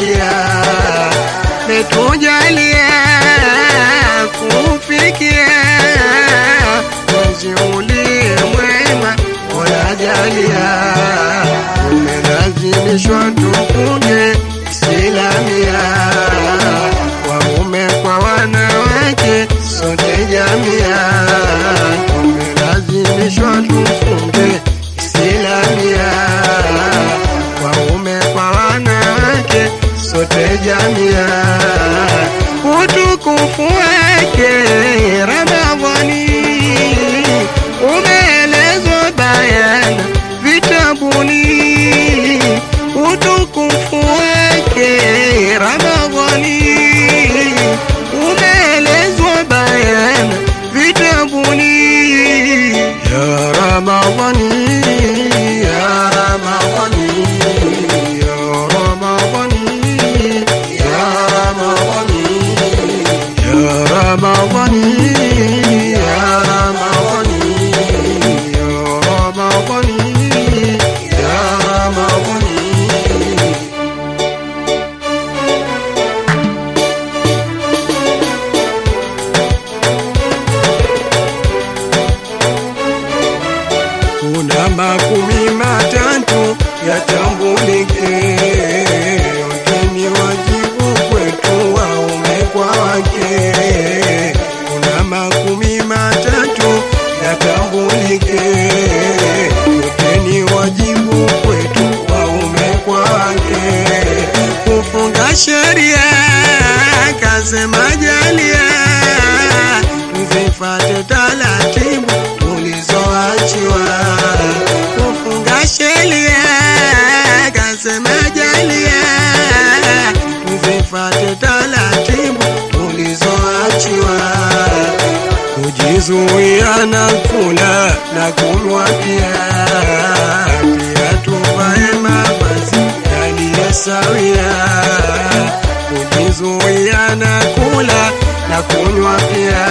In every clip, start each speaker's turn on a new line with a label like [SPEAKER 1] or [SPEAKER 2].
[SPEAKER 1] jalia, metujalia kufikia mwezi uliomwema. Mola jalia, tumelazimishwa tufunge Islamia, waume kwa wanawake sote jamia. Tumelazimishwa tufunge Islamia, waume kwa wanawake sote jamia. Utukufu wake Ramadhani umeelezwa bayana vitabuni. Utukufu wake Ramadhani umeelezwa bayana vitabuni. Ya Ramadhani, ya Ramadhani, ya Ramadhani, ya Ramadhani, ya Ramadhani, ya Ramadhani, ya Ramadhani, ya Ramadhani. Kuna makumi matatu yatambulike, yote ni wajibu kwetu waume kwa wake. Kuna makumi matatu yatambulike, yote ni wajibu kwetu waume kwa wake. Kufunga sheria kasema jalia, tuzifate taratibu tulizoachiwa. Kufunga sheria kasema jalia, tuzifate taratibu tulizoachiwa. Kujizuia na kula na kunywa pia, pia tuvae mavazi yaliyosawia. Kujizuia na kula na kunywa pia,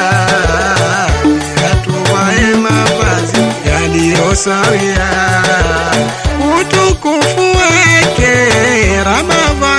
[SPEAKER 1] pia tuvae mavazi yaliyosawia. Utukufu wake Ramadhani